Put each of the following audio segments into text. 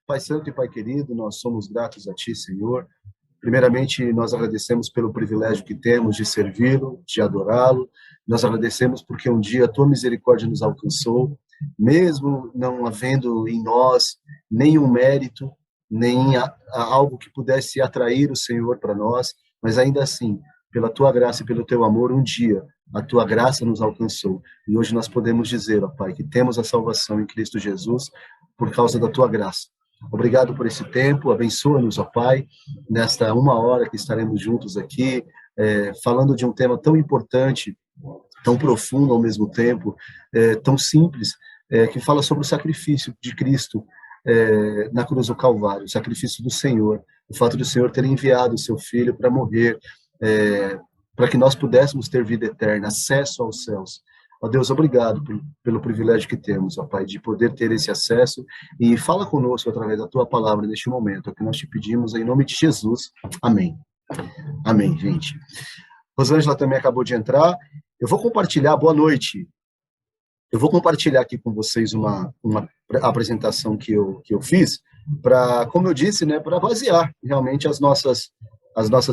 Pai Santo e Pai querido, nós somos gratos a Ti, Senhor. Primeiramente, nós agradecemos pelo privilégio que temos de servi-lo, de adorá-lo. Nós agradecemos porque um dia a Tua misericórdia nos alcançou, mesmo não havendo em nós nenhum mérito, nem algo que pudesse atrair o Senhor para nós, mas ainda assim, pela Tua graça e pelo Teu amor, um dia a Tua graça nos alcançou. E hoje nós podemos dizer, ó Pai, que temos a salvação em Cristo Jesus por causa da Tua graça. Obrigado por esse tempo, abençoa-nos, ó Pai, nesta 1 hora que estaremos juntos aqui, falando de um tema tão importante, tão profundo ao mesmo tempo, tão simples, que fala sobre o sacrifício de Cristo na cruz do Calvário, o sacrifício do Senhor, o fato do Senhor ter enviado o seu Filho para morrer, para que nós pudéssemos ter vida eterna, acesso aos céus. Ó Deus, obrigado pelo privilégio que temos, ó Pai, de poder ter esse acesso, e fala conosco através da Tua palavra neste momento, é o que nós te pedimos em nome de Jesus. Amém. Amém, gente. Rosângela também acabou de entrar. Eu vou compartilhar, boa noite. Eu vou compartilhar aqui com vocês uma apresentação que eu fiz, para, como eu disse, né, para basear realmente as nossas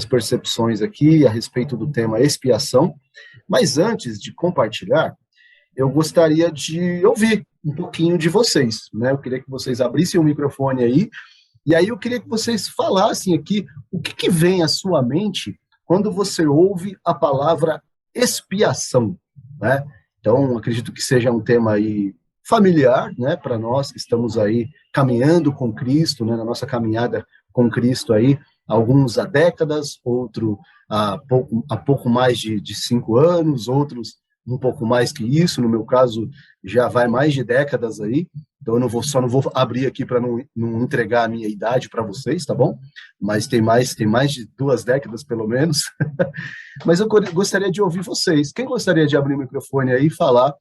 percepções aqui a respeito do tema expiação. Mas antes de compartilhar, eu gostaria de ouvir um pouquinho de vocês, né? Eu queria que vocês abrissem o microfone aí, e aí eu queria que vocês falassem aqui o que vem à sua mente quando você ouve a palavra expiação, né? Então, acredito que seja um tema aí familiar, né, para nós que estamos aí caminhando com Cristo, né, na nossa caminhada com Cristo aí, alguns há décadas, outro há pouco mais de 5 anos, outros um pouco mais que isso, no meu caso já vai mais de décadas aí, então eu só não vou abrir aqui para não entregar a minha idade para vocês, tá bom? Mas tem mais de 2 décadas pelo menos. Mas eu gostaria de ouvir vocês. Quem gostaria de abrir o microfone aí e falar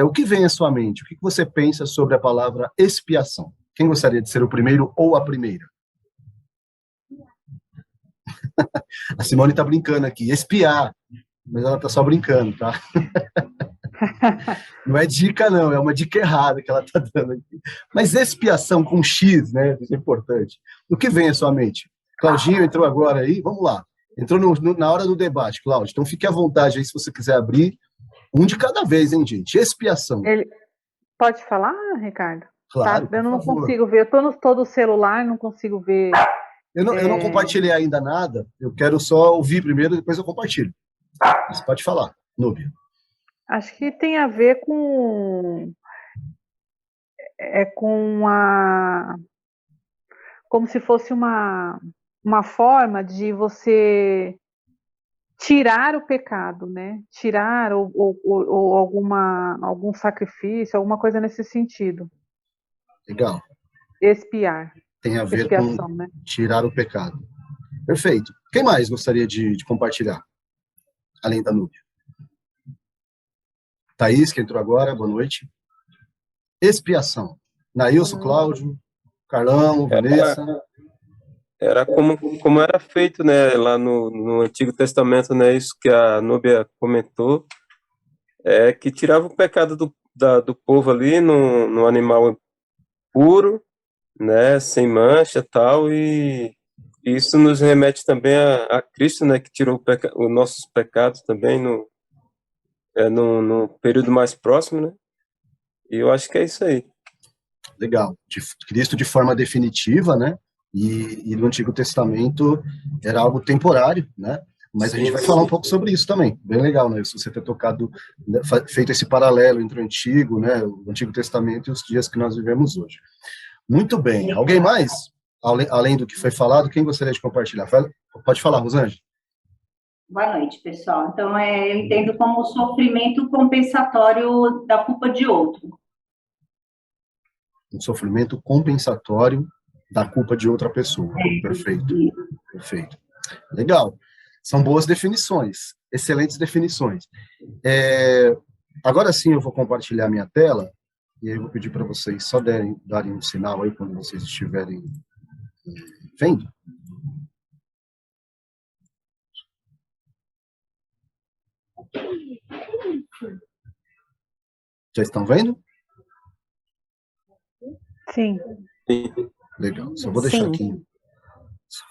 o que vem à sua mente? O que você pensa sobre a palavra expiação? Quem gostaria de ser o primeiro ou a primeira? A Simone está brincando aqui, espiar, mas ela está só brincando, tá? Não é dica, não, é uma dica errada que ela está dando aqui. Mas expiação com X, né? Isso é importante. O que vem à sua mente? Claudinho entrou agora aí, vamos lá. Entrou na hora do debate, Cláudio. Então fique à vontade aí se você quiser abrir. Um de cada vez, hein, gente? Expiação. Ele pode falar, Ricardo? Claro, tá? Eu não consigo ver. Eu estou no celular, não consigo ver. Eu não compartilhei ainda nada. Eu quero só ouvir primeiro, depois eu compartilho. Você pode falar, Núbia. Acho que tem a ver com como se fosse uma forma de você tirar o pecado, né? Tirar ou algum sacrifício, alguma coisa nesse sentido. Legal. Expiar. Tem a ver expiação, com né? tirar o pecado. Perfeito. Quem mais gostaria de compartilhar? Além da Núbia. Thaís, que entrou agora, boa noite. Expiação. Nailson, Cláudio, Carlão, Vanessa. Era como era feito, né, lá no Antigo Testamento, né, isso que a Núbia comentou, que tirava o pecado do povo ali no animal puro, né, sem mancha e tal, e isso nos remete também a Cristo, né, que tirou os nossos pecados também no período mais próximo, né, e eu acho que é isso aí. Legal. Cristo de forma definitiva, né, e no Antigo Testamento era algo temporário, né, mas a gente vai falar um pouco sobre isso também. Bem legal, né, se você ter tocado, né, feito esse paralelo entre o Antigo, né, o Antigo Testamento e os dias que nós vivemos hoje. Muito bem. Alguém mais? Além do que foi falado, quem gostaria de compartilhar? Pode falar, Rosângela. Boa noite, pessoal. Então, eu entendo como o sofrimento compensatório da culpa de outro. Um sofrimento compensatório da culpa de outra pessoa. Perfeito. Perfeito. Legal. São boas definições, excelentes definições. Agora sim eu vou compartilhar minha tela, e aí eu vou pedir para vocês só darem um sinal aí quando vocês estiverem vendo. Já estão vendo? Sim. Legal. Só vou deixar Sim. aqui,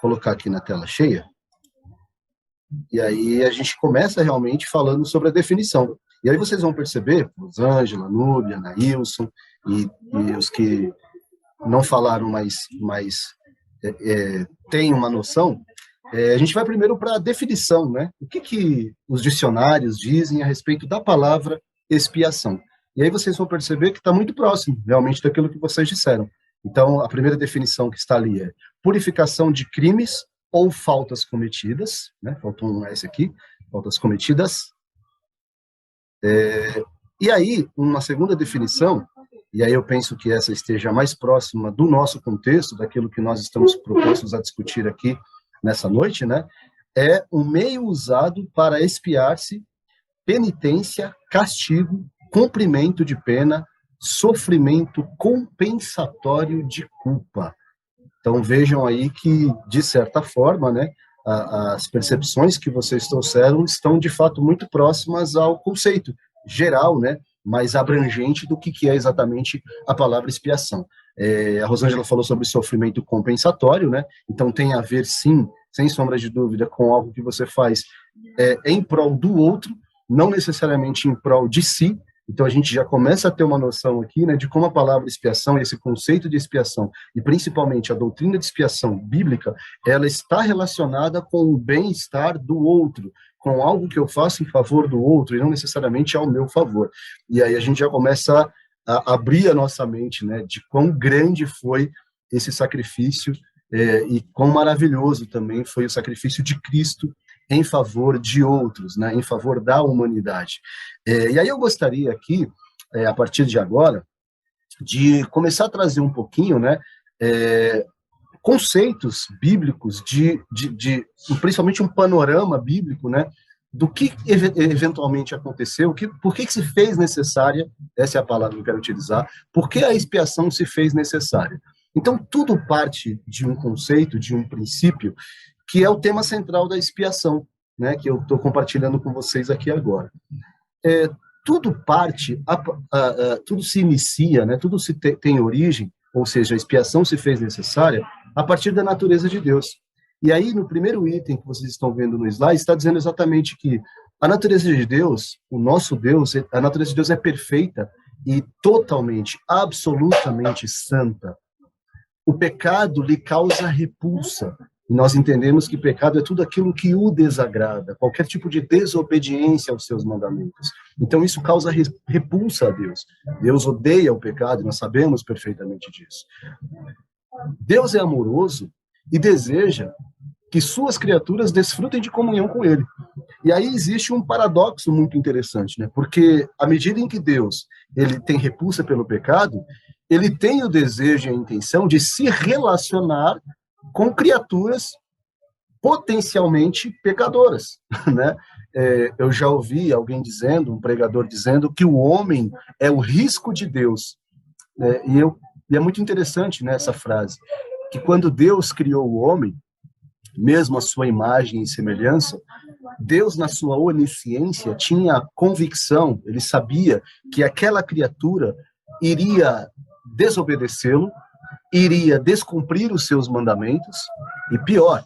colocar aqui na tela cheia. E aí a gente começa realmente falando sobre a definição. E aí vocês vão perceber, Rosângela, Núbia, Nailson, e os que não falaram, mas têm uma noção, a gente vai primeiro para a definição, né? O que os dicionários dizem a respeito da palavra expiação. E aí vocês vão perceber que está muito próximo, realmente, daquilo que vocês disseram. Então, a primeira definição que está ali é purificação de crimes ou faltas cometidas, né? Faltou um S aqui, faltas cometidas. E aí, uma segunda definição, e aí eu penso que essa esteja mais próxima do nosso contexto, daquilo que nós estamos propostos a discutir aqui nessa noite, né? É um meio usado para expiar-se penitência, castigo, cumprimento de pena, sofrimento compensatório de culpa. Então vejam aí que, de certa forma, né, as percepções que vocês trouxeram estão de fato muito próximas ao conceito geral, né, mais abrangente do que é exatamente a palavra expiação. A Rosângela falou sobre sofrimento compensatório, né, então tem a ver, sim, sem sombra de dúvida, com algo que você faz em prol do outro, não necessariamente em prol de si. Então a gente já começa a ter uma noção aqui, né, de como a palavra expiação, esse conceito de expiação, e principalmente a doutrina de expiação bíblica, ela está relacionada com o bem-estar do outro, com algo que eu faço em favor do outro, e não necessariamente ao meu favor. E aí a gente já começa a abrir a nossa mente, né, de quão grande foi esse sacrifício, e quão maravilhoso também foi o sacrifício de Cristo em favor de outros, né, em favor da humanidade. E aí eu gostaria aqui, a partir de agora, de começar a trazer um pouquinho, né, conceitos bíblicos, principalmente um panorama bíblico, né, do que eventualmente aconteceu, por que se fez necessária, essa é a palavra que eu quero utilizar, por que a expiação se fez necessária. Então, tudo parte de um conceito, de um princípio, que é o tema central da expiação, né, que eu estou compartilhando com vocês aqui agora. Tudo parte, tudo se inicia, né, tudo tem origem, ou seja, a expiação se fez necessária a partir da natureza de Deus. E aí, no primeiro item que vocês estão vendo no slide, está dizendo exatamente que a natureza de Deus, o nosso Deus, a natureza de Deus é perfeita e totalmente, absolutamente santa. O pecado lhe causa repulsa. E nós entendemos que pecado é tudo aquilo que o desagrada, qualquer tipo de desobediência aos seus mandamentos. Então isso causa repulsa a Deus. Deus odeia o pecado, e nós sabemos perfeitamente disso. Deus é amoroso e deseja que suas criaturas desfrutem de comunhão com Ele. E aí existe um paradoxo muito interessante, né? Porque à medida em que Deus ele tem repulsa pelo pecado, ele tem o desejo e a intenção de se relacionar com criaturas potencialmente pecadoras, né? Eu já ouvi alguém dizendo, um pregador dizendo, que o homem é o risco de Deus. E é muito interessante, né, essa frase, que quando Deus criou o homem, mesmo a sua imagem e semelhança, Deus, na sua onisciência, tinha a convicção, ele sabia que aquela criatura iria desobedecê-lo, iria descumprir os seus mandamentos, e pior,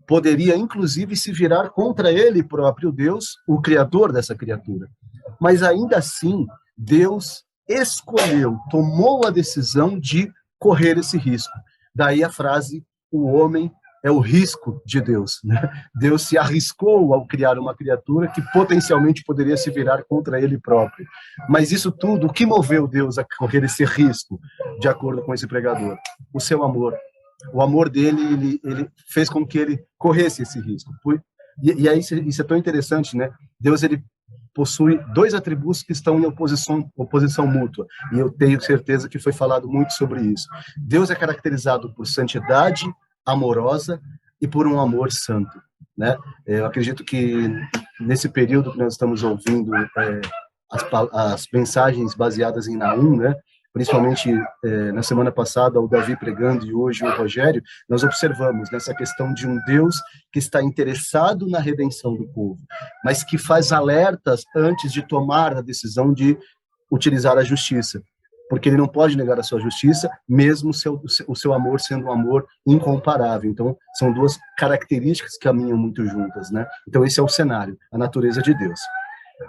poderia inclusive se virar contra ele próprio, Deus, o criador dessa criatura. Mas ainda assim, Deus escolheu, tomou a decisão de correr esse risco. Daí a frase, o homem é o risco de Deus, né? Deus se arriscou ao criar uma criatura que potencialmente poderia se virar contra ele próprio. Mas isso tudo, o que moveu Deus a correr esse risco, de acordo com esse pregador? O seu amor. O amor dele, ele fez com que ele corresse esse risco. E aí isso é tão interessante, né? Deus, ele possui dois atributos que estão em oposição mútua, e eu tenho certeza que foi falado muito sobre isso. Deus é caracterizado por santidade amorosa e por um amor santo, né? Eu acredito que nesse período que nós estamos ouvindo as mensagens baseadas em Naum, né? Principalmente na semana passada o Davi pregando e hoje o Rogério, nós observamos nessa questão de um Deus que está interessado na redenção do povo, mas que faz alertas antes de tomar a decisão de utilizar a justiça. porque ele não pode negar a sua justiça, mesmo o seu amor sendo um amor incomparável. Então, são duas características que caminham muito juntas, né? Então, esse é o cenário, a natureza de Deus.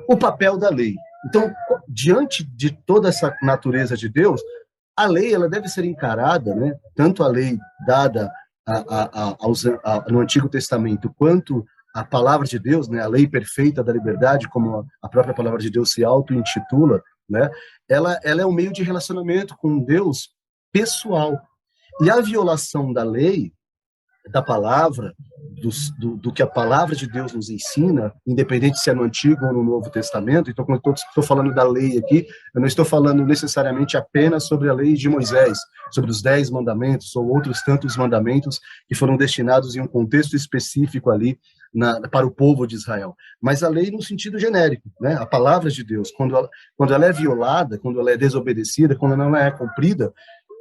O papel da lei. Então, diante de toda essa natureza de Deus, a lei ela deve ser encarada, né? Tanto a lei dada no Antigo Testamento, quanto a palavra de Deus, né? A lei perfeita da liberdade, como a própria palavra de Deus se auto-intitula, né? Ela é um meio de relacionamento com Deus pessoal. E a violação da lei, da palavra, do que a palavra de Deus nos ensina, independente se é no Antigo ou no Novo Testamento. Então, quando eu estou falando da lei aqui, eu não estou falando necessariamente apenas sobre a lei de Moisés, sobre os 10 mandamentos ou outros tantos mandamentos que foram destinados em um contexto específico ali para o povo de Israel. Mas a lei no sentido genérico, né? A palavra de Deus, quando ela é violada, quando ela é desobedecida, quando ela não é cumprida,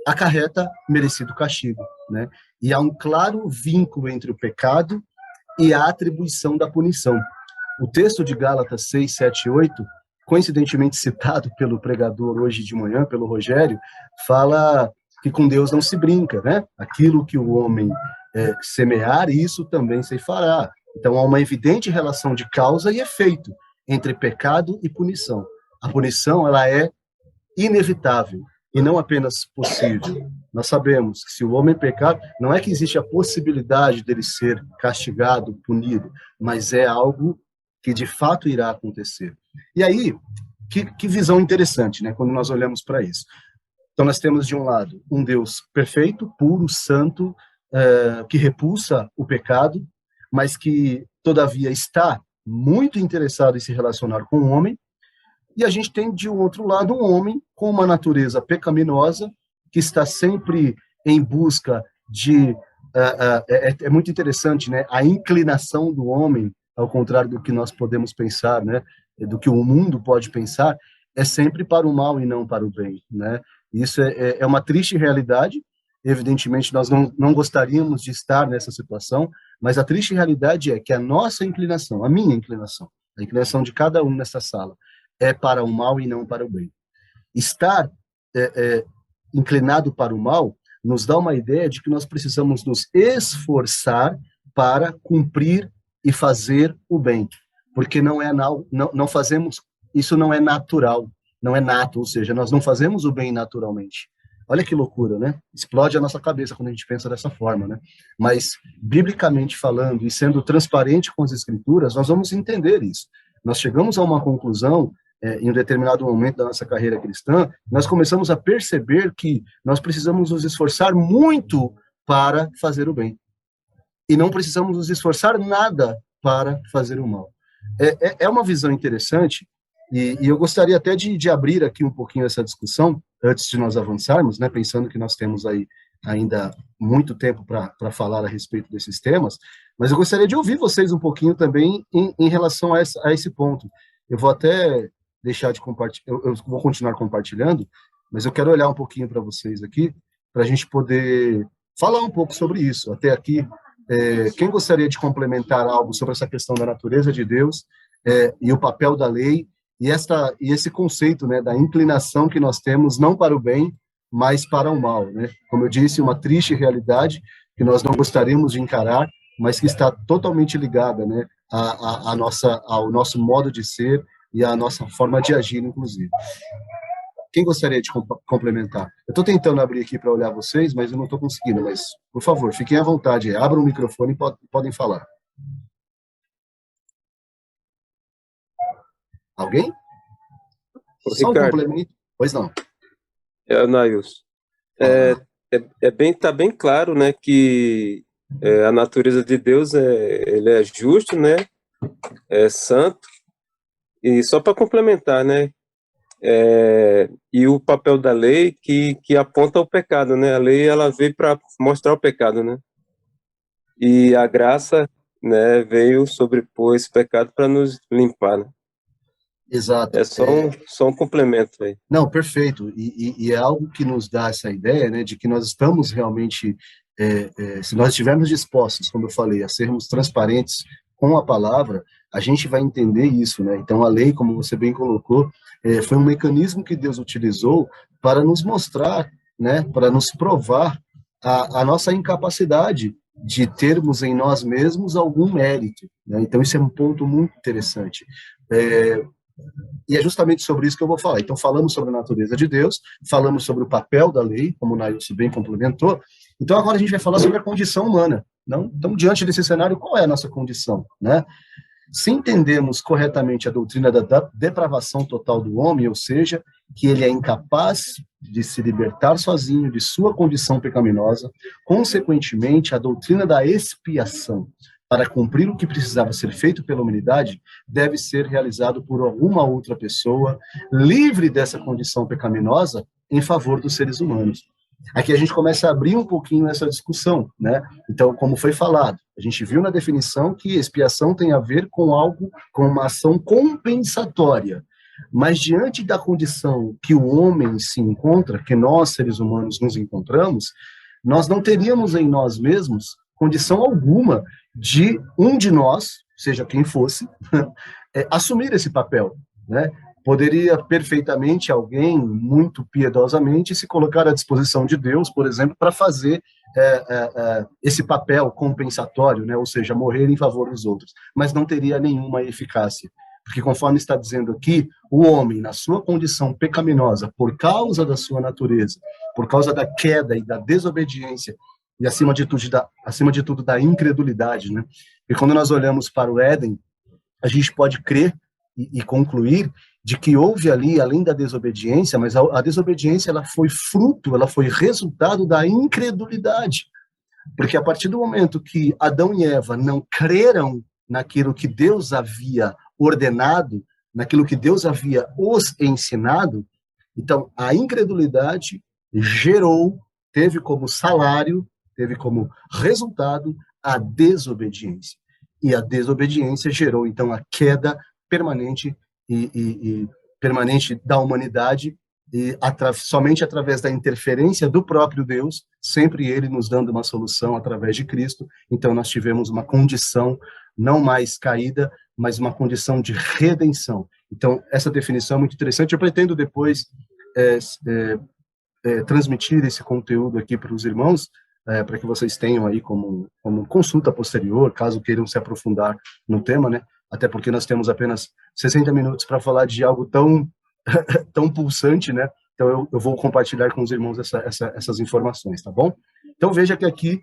acarreta merecido castigo, né? E há um claro vínculo entre o pecado e a atribuição da punição. O texto de Gálatas 6, 7 e 8, coincidentemente citado pelo pregador hoje de manhã, pelo Rogério, fala que com Deus não se brinca, né? Aquilo que o homem semear, isso também se fará. Então, há uma evidente relação de causa e efeito entre pecado e punição. A punição, ela é inevitável e não apenas possível. Nós sabemos que se o homem pecar, não é que existe a possibilidade dele ser castigado, punido, mas é algo que de fato irá acontecer. E aí, que visão interessante, né, quando nós olhamos para isso. Então, nós temos, de um lado, um Deus perfeito, puro, santo, que repulsa o pecado, mas que, todavia, está muito interessado em se relacionar com o homem. E a gente tem, de um outro lado, um homem com uma natureza pecaminosa, que está sempre em busca de... É muito interessante, né? A inclinação do homem, ao contrário do que nós podemos pensar, né? Do que o mundo pode pensar, é sempre para o mal e não para o bem, né? Isso é uma triste realidade. Evidentemente, nós não gostaríamos de estar nessa situação, mas a triste realidade é que a nossa inclinação, a minha inclinação, a inclinação de cada um nessa sala, é para o mal e não para o bem. Estar inclinado para o mal nos dá uma ideia de que nós precisamos nos esforçar para cumprir e fazer o bem, porque não fazemos, isso não é natural, não é nato, ou seja, nós não fazemos o bem naturalmente. Olha que loucura, né? Explode a nossa cabeça quando a gente pensa dessa forma, né? Mas, biblicamente falando e sendo transparente com as Escrituras, nós vamos entender isso. Nós chegamos a uma conclusão, em um determinado momento da nossa carreira cristã, nós começamos a perceber que nós precisamos nos esforçar muito para fazer o bem. E não precisamos nos esforçar nada para fazer o mal. É uma visão interessante, e eu gostaria até de abrir aqui um pouquinho essa discussão, antes de nós avançarmos, né, pensando que nós temos aí ainda muito tempo para falar a respeito desses temas, mas eu gostaria de ouvir vocês um pouquinho também em relação a esse ponto. Eu vou até deixar de compartilhar, eu vou continuar compartilhando, mas eu quero olhar um pouquinho para vocês aqui, para a gente poder falar um pouco sobre isso. Até aqui, quem gostaria de complementar algo sobre essa questão da natureza de Deus e o papel da lei, e esse conceito, né, da inclinação que nós temos, não para o bem, mas para o mal, né? Como eu disse, uma triste realidade que nós não gostaríamos de encarar, mas que está totalmente ligada, né, ao nosso modo de ser e à nossa forma de agir, inclusive. Quem gostaria de complementar? Eu estou tentando abrir aqui para olhar vocês, mas eu não estou conseguindo, mas, por favor, fiquem à vontade, abram o microfone e podem falar. Alguém? Só um complemento? Pois não. Nailson. Tá bem claro, né, que a natureza de Deus ele é justo, né, é santo, e só para complementar, né, e o papel da lei que aponta o pecado, né, a lei ela veio para mostrar o pecado, né, e a graça, né, veio sobrepor esse pecado para nos limpar, né. Exato. É só um complemento aí. Não, perfeito. E é algo que nos dá essa ideia, né, de que nós estamos realmente, se nós estivermos dispostos, como eu falei, a sermos transparentes com a palavra, a gente vai entender isso, né? Então, a lei, como você bem colocou, foi um mecanismo que Deus utilizou para nos mostrar, né? Para nos provar a nossa incapacidade de termos em nós mesmos algum mérito, né? Então, isso é um ponto muito interessante. E é justamente sobre isso que eu vou falar. Então, falamos sobre a natureza de Deus, falamos sobre o papel da lei, como o Nailson bem complementou. Então, agora a gente vai falar sobre a condição humana. Não? Então, diante desse cenário, qual é a nossa condição, né? Se entendemos corretamente a doutrina da depravação total do homem, ou seja, que ele é incapaz de se libertar sozinho de sua condição pecaminosa, consequentemente, a doutrina da expiação, para cumprir o que precisava ser feito pela humanidade, deve ser realizado por alguma outra pessoa, livre dessa condição pecaminosa, em favor dos seres humanos. Aqui a gente começa a abrir um pouquinho essa discussão, né? Então, como foi falado, a gente viu na definição que expiação tem a ver com algo, com uma ação compensatória. Mas diante da condição que o homem se encontra, que nós, seres humanos, nos encontramos, nós não teríamos em nós mesmos condição alguma de um de nós, seja quem fosse, assumir esse papel, né? Poderia perfeitamente alguém, muito piedosamente, se colocar à disposição de Deus, por exemplo, para fazer esse papel compensatório, né? Ou seja, morrer em favor dos outros, mas não teria nenhuma eficácia. Porque, conforme está dizendo aqui, o homem, na sua condição pecaminosa, por causa da sua natureza, por causa da queda e da desobediência, e acima de tudo da incredulidade, né? E quando nós olhamos para o Éden, a gente pode crer e concluir de que houve ali, além da desobediência, mas a desobediência ela foi fruto, ela foi resultado da incredulidade. Porque a partir do momento que Adão e Eva não creram naquilo que Deus havia ordenado, naquilo que Deus havia os ensinado, então a incredulidade teve como salário, teve como resultado a desobediência. E a desobediência gerou, então, a queda permanente e permanente da humanidade, e somente através da interferência do próprio Deus, sempre Ele nos dando uma solução através de Cristo. Então, nós tivemos uma condição não mais caída, mas uma condição de redenção. Então, essa definição é muito interessante. Eu pretendo depois transmitir esse conteúdo aqui para os irmãos, para que vocês tenham aí como consulta posterior, caso queiram se aprofundar no tema, né? Até porque nós temos apenas 60 minutos para falar de algo tão pulsante, né? Então eu vou compartilhar com os irmãos essas informações, tá bom? Então veja que aqui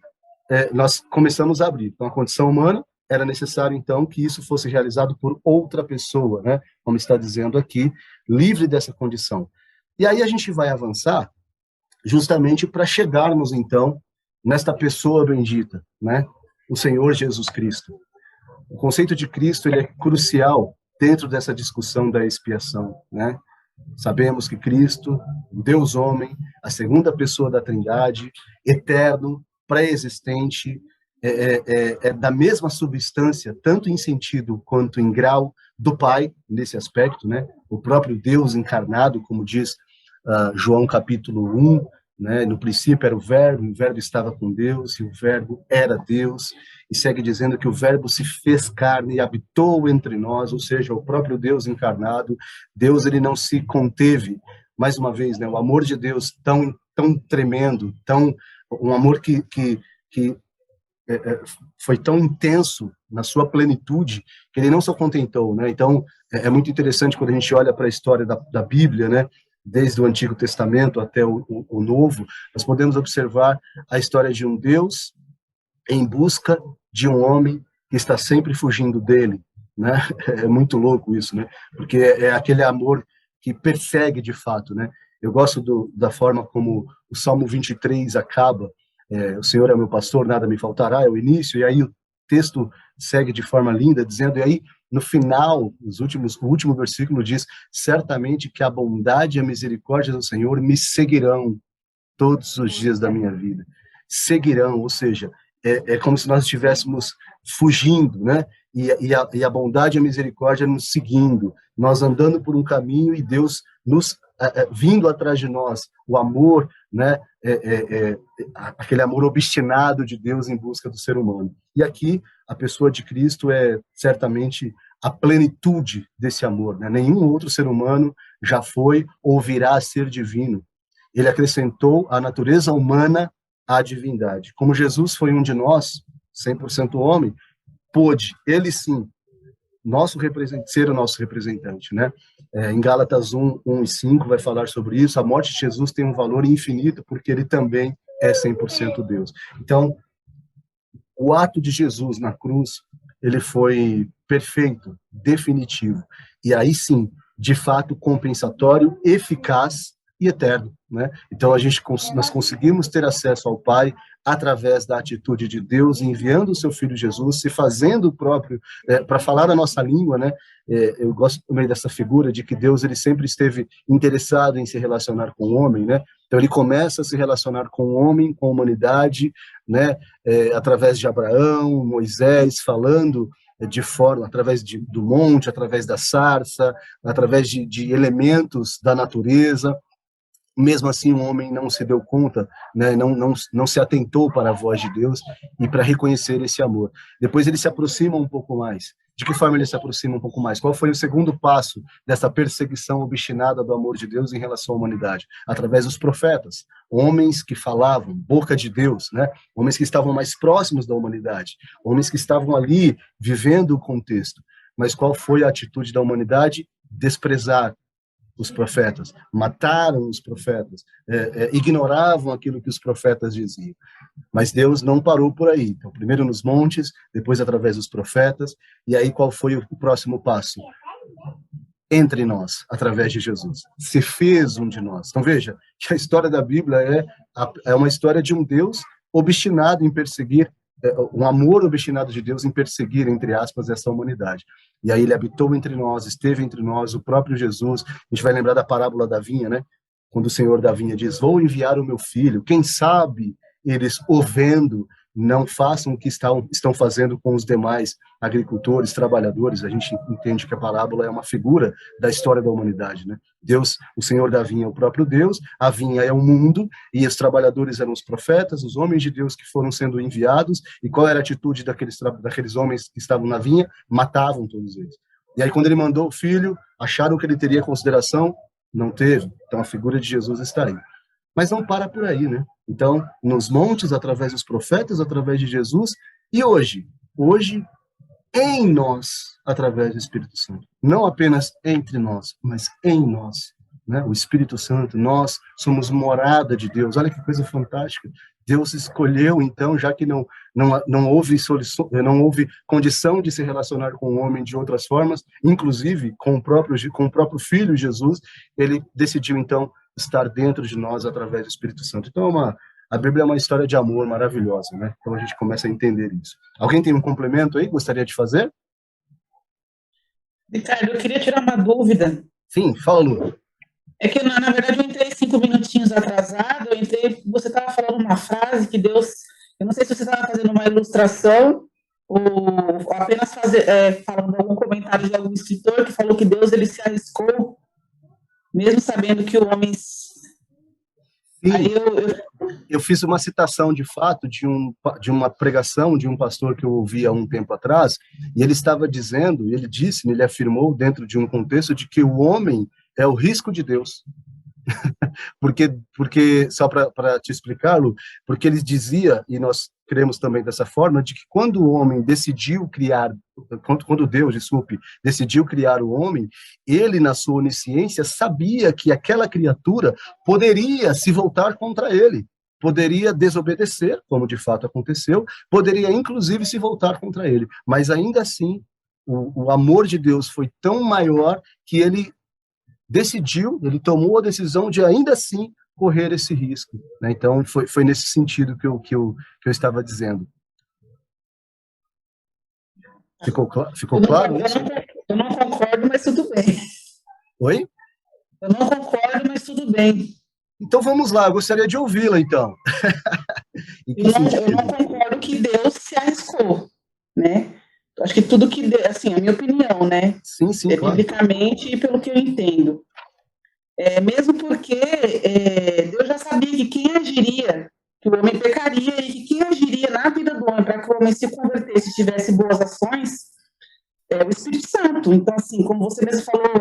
nós começamos a abrir. Então a condição humana, era necessário então que isso fosse realizado por outra pessoa, né? Como está dizendo aqui, livre dessa condição. E aí a gente vai avançar justamente para chegarmos então nesta pessoa bendita, né? O Senhor Jesus Cristo. O conceito de Cristo ele é crucial dentro dessa discussão da expiação, né? Sabemos que Cristo, Deus homem, a segunda pessoa da Trindade, eterno, pré-existente, é da mesma substância, tanto em sentido quanto em grau do Pai, nesse aspecto, né? O próprio Deus encarnado, como diz João capítulo 1, né? No princípio era o Verbo estava com Deus, e o Verbo era Deus, e segue dizendo que o Verbo se fez carne e habitou entre nós, ou seja, o próprio Deus encarnado. Deus ele não se conteve, mais uma vez, né? O amor de Deus tão tremendo, um amor que foi tão intenso na sua plenitude, que ele não se contentou, né? Então, é muito interessante quando a gente olha para a história da Bíblia, né? Desde o Antigo Testamento até o Novo, nós podemos observar a história de um Deus em busca de um homem que está sempre fugindo dele, né? É muito louco isso, né? Porque é aquele amor que persegue de fato, né? Eu gosto da forma como o Salmo 23 acaba, o Senhor é meu pastor, nada me faltará, é o início, e aí o texto segue de forma linda, dizendo, e aí no final, o último versículo diz, certamente que a bondade e a misericórdia do Senhor me seguirão todos os dias da minha vida. Seguirão, ou seja, é como se nós estivéssemos fugindo, né? E a bondade e a misericórdia nos seguindo, nós andando por um caminho e Deus nos vindo atrás de nós, o amor, né? Aquele amor obstinado de Deus em busca do ser humano. E aqui a pessoa de Cristo é certamente a plenitude desse amor, né? Nenhum outro ser humano já foi ou virá a ser divino. Ele acrescentou à natureza humana a divindade. Como Jesus foi um de nós, 100% homem, pôde, ele sim, ser o nosso representante, né? Em Gálatas 1 e 5 vai falar sobre isso. A morte de Jesus tem um valor infinito porque ele também é 100% Deus. Então, o ato de Jesus na cruz, ele foi perfeito, definitivo. E aí sim, de fato, compensatório, eficaz e eterno, né? Então nós conseguimos ter acesso ao Pai através da atitude de Deus, enviando o seu Filho Jesus, se fazendo o próprio, para falar a nossa língua, né? Eu gosto também dessa figura de que Deus ele sempre esteve interessado em se relacionar com o homem, né? Então ele começa a se relacionar com o homem, com a humanidade, né? Através de Abraão, Moisés, falando de forma, através do monte, através da sarça, através de elementos da natureza. Mesmo assim, o homem não se deu conta, né, não se atentou para a voz de Deus e para reconhecer esse amor. Depois ele se aproxima um pouco mais. De que forma ele se aproxima um pouco mais? Qual foi o segundo passo dessa perseguição obstinada do amor de Deus em relação à humanidade? Através dos profetas, homens que falavam, boca de Deus, né? Homens que estavam mais próximos da humanidade, homens que estavam ali vivendo o contexto. Mas qual foi a atitude da humanidade? Desprezar os profetas, mataram os profetas, ignoravam aquilo que os profetas diziam. Mas Deus não parou por aí. Então, primeiro nos montes, depois através dos profetas, e aí qual foi o próximo passo? Entre nós, através de Jesus. Se fez um de nós. Então veja, que a história da Bíblia é uma história de um Deus obstinado em perseguir, um amor obstinado de Deus em perseguir, entre aspas, essa humanidade. E aí ele habitou entre nós, esteve entre nós, o próprio Jesus. A gente vai lembrar da parábola da vinha, né? Quando o Senhor da vinha diz, vou enviar o meu filho. Quem sabe eles, o vendo, não façam o que estão fazendo com os demais agricultores, trabalhadores. A gente entende que a parábola é uma figura da história da humanidade, né? Deus, o Senhor da vinha é o próprio Deus, a vinha é o mundo, e os trabalhadores eram os profetas, os homens de Deus que foram sendo enviados, e qual era a atitude daqueles homens que estavam na vinha? Matavam todos eles. E aí quando ele mandou o filho, acharam que ele teria consideração? Não teve. Então a figura de Jesus está aí. Mas não para por aí, né? Então, nos montes, através dos profetas, através de Jesus, e hoje em nós, através do Espírito Santo. Não apenas entre nós, mas em nós, né? O Espírito Santo, nós somos morada de Deus. Olha que coisa fantástica. Deus escolheu, então, já que não houve condição de se relacionar com o homem de outras formas, inclusive com o próprio Filho Jesus, ele decidiu, então, estar dentro de nós através do Espírito Santo. Então, a Bíblia é uma história de amor maravilhosa, né? Então a gente começa a entender isso. Alguém tem um complemento aí? Gostaria de fazer? Ricardo, eu queria tirar uma dúvida. Sim, fala, Lu. É que, na verdade, eu entrei 5 minutinhos atrasado, você estava falando uma frase que Deus... Eu não sei se você estava fazendo uma ilustração ou apenas falando algum comentário de algum escritor que falou que Deus ele se arriscou, mesmo sabendo que o homem... Sim, eu fiz uma citação, de fato, de uma pregação de um pastor que eu ouvi há um tempo atrás, e ele estava dizendo, ele afirmou dentro de um contexto de que o homem é o risco de Deus. porque só para te explicar, Lu, porque ele dizia, e nós cremos também dessa forma, de que quando o homem quando Deus, decidiu criar o homem, ele, na sua onisciência, sabia que aquela criatura poderia se voltar contra ele, poderia desobedecer, como de fato aconteceu, poderia inclusive se voltar contra ele, mas ainda assim, o amor de Deus foi tão maior que ele tomou a decisão de ainda assim correr esse risco, né? Então foi nesse sentido que eu estava dizendo. Ficou claro isso? Eu não concordo, mas tudo bem. Oi? Eu não concordo, mas tudo bem. Então vamos lá, eu gostaria de ouvi-la então. Eu não concordo que Deus se arriscou, né? Acho que tudo que Deus, assim, a minha opinião, né? Sim, claro. Biblicamente e pelo que eu entendo. Mesmo porque Deus já sabia que quem agiria que o homem pecaria e que quem agiria na vida do homem para que o homem se convertesse e tivesse boas ações é o Espírito Santo. Então, assim, como você mesmo falou,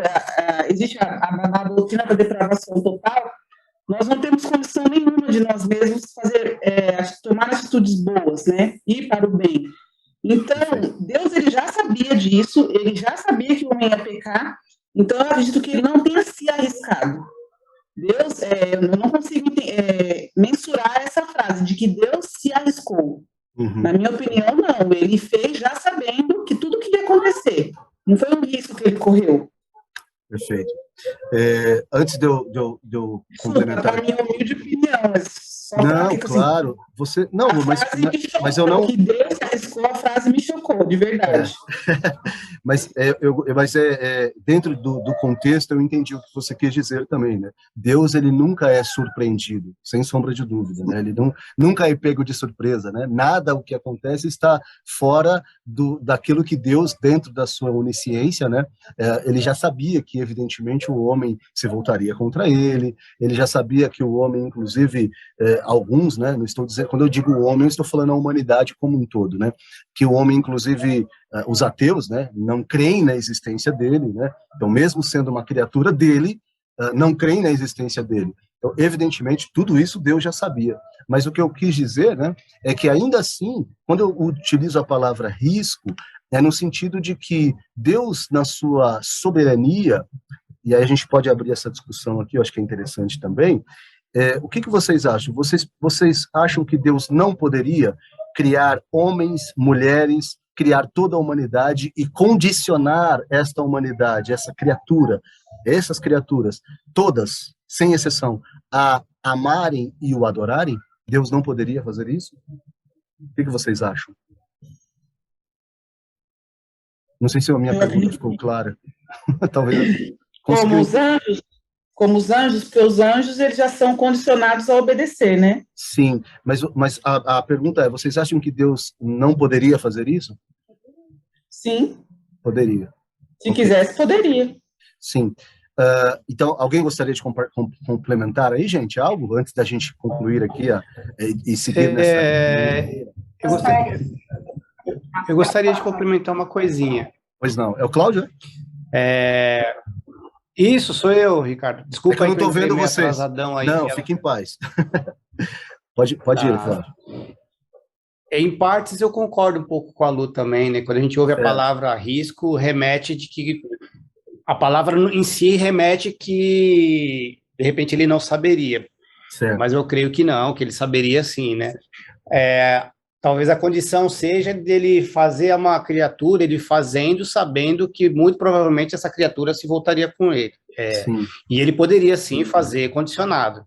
existe a doutrina da depravação total. Nós não temos condição nenhuma de nós mesmos tomar atitudes boas, né? Ir para o bem. Então, Deus, ele já sabia disso, ele já sabia que o homem ia pecar, então eu acredito que ele não tenha se arriscado. Deus, eu não consigo mensurar essa frase de que Deus se arriscou. Na minha opinião, não. Ele fez já sabendo que tudo que ia acontecer. Não foi um risco que ele correu. Perfeito. Antes de eu complementar... Para minha humilde opinião, não, claro. Assim, você não, mas eu não. Que Deus se arriscou, a frase me chocou, de verdade. Mas dentro do contexto eu entendi o que você quis dizer também, né? Deus, ele nunca é surpreendido, sem sombra de dúvida, né? Ele nunca é pego de surpresa, né? Nada o que acontece está fora daquilo que Deus, dentro da sua onisciência, né? Ele já sabia que, evidentemente, o homem se voltaria contra ele. Ele já sabia que o homem, inclusive, alguns, né? Não estou dizendo, quando eu digo o homem, eu estou falando a humanidade como um todo, né? Que o homem, inclusive, os ateus, né? Não creem na existência dele, né? Então, mesmo sendo uma criatura dele, não creem na existência dele. Então, evidentemente, tudo isso Deus já sabia. Mas o que eu quis dizer, né? É que ainda assim, quando eu utilizo a palavra risco, é no sentido de que Deus, na sua soberania, e aí a gente pode abrir essa discussão aqui, eu acho que é interessante também. O que vocês acham? Vocês acham que Deus não poderia criar homens, mulheres, criar toda a humanidade e condicionar esta humanidade, essa criatura, essas criaturas, todas, sem exceção, a amarem e o adorarem? Deus não poderia fazer isso? O que vocês acham? Não sei se a minha pergunta ficou clara. Talvez. Como os anjos, porque os anjos eles já são condicionados a obedecer, né? Sim, mas a pergunta é, vocês acham que Deus não poderia fazer isso? Sim. Poderia. Se quisesse, poderia. Sim. Então, alguém gostaria de complementar aí, gente, algo, antes da gente concluir aqui e seguir nessa... Eu gostaria de complementar uma coisinha. Pois não. É o Cláudio, né? Isso, sou eu, Ricardo. Desculpa, eu não estou vendo vocês. Aí, não, fique em paz. pode ir, Cláudio. Em partes, eu concordo um pouco com a Lu também, né? Quando a gente ouve a palavra risco, remete de que... A palavra em si remete que, de repente, ele não saberia. Certo. Mas eu creio que não, que ele saberia sim, né? Talvez a condição seja dele fazer uma criatura, ele fazendo, sabendo que muito provavelmente essa criatura se voltaria com ele. E ele poderia sim fazer condicionado.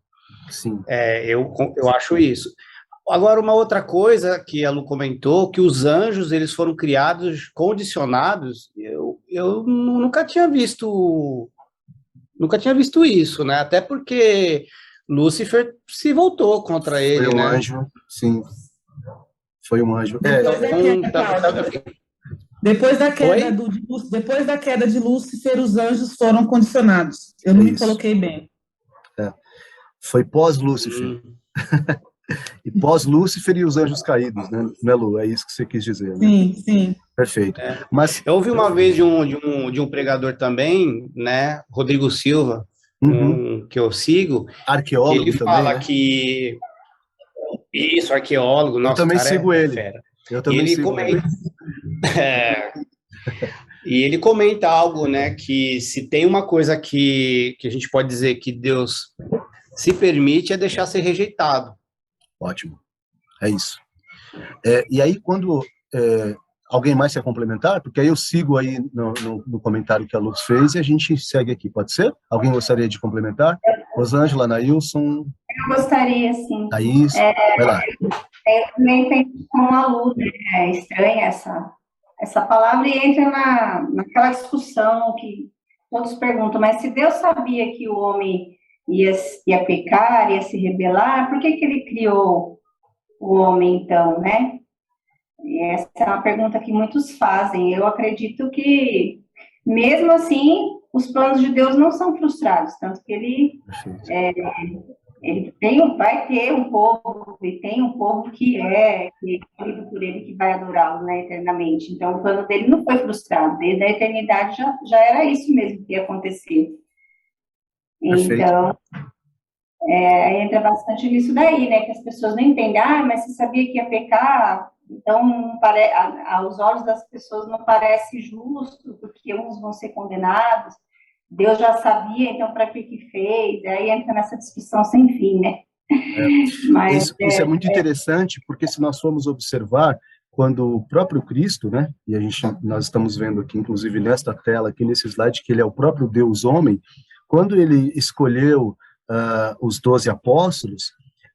Sim. Eu acho isso. Agora, uma outra coisa que a Lu comentou, que os anjos eles foram criados condicionados, eu nunca tinha visto isso, né? Até porque Lúcifer se voltou contra ele, Foi um né? anjo, sim. Foi um anjo. Depois da queda de Lúcifer, os anjos foram condicionados. Eu não me coloquei bem. Foi pós-Lúcifer. E pós-Lúcifer e os anjos caídos, né, Lu? É isso que você quis dizer, né? Sim, sim. Perfeito. Mas eu ouvi uma vez de um pregador também, né, Rodrigo Silva, que eu sigo. Arqueólogo ele também, fala né? que... Isso, arqueólogo. Eu também sigo ele. Eu também sigo ele. E ele comenta algo, né, que se tem uma coisa que a gente pode dizer que Deus se permite é deixar ser rejeitado. Ótimo. É isso. E aí, quando alguém mais quer complementar, porque aí eu sigo aí no comentário que a Luz fez e a gente segue aqui, pode ser? Alguém gostaria de complementar? Rosângela, Nailson? Eu gostaria, sim. Thaís, vai lá. Eu também penso com a Luz, né? É estranha essa palavra e entra naquela discussão que todos perguntam, mas se Deus sabia que o homem ia pecar, ia se rebelar, por que ele criou o homem, então, né? E essa é uma pergunta que muitos fazem. Eu acredito que, mesmo assim, os planos de Deus não são frustrados, tanto que ele vai ter um povo, e tem um povo que é escolhido por ele, que vai adorá-lo, né, eternamente. Então, o plano dele não foi frustrado, desde a eternidade já era isso mesmo que ia acontecer. Perfeito. Então, entra bastante nisso daí, né, que as pessoas não entendem, mas você sabia que ia pecar, então, aos olhos das pessoas não parece justo, porque uns vão ser condenados, Deus já sabia, então para que fez? Aí entra nessa discussão sem fim, né? Mas, isso é muito interessante, porque se nós formos observar, quando o próprio Cristo, né, e nós estamos vendo aqui, inclusive nesta tela, aqui nesse slide, que ele é o próprio Deus homem, quando ele escolheu os 12 apóstolos,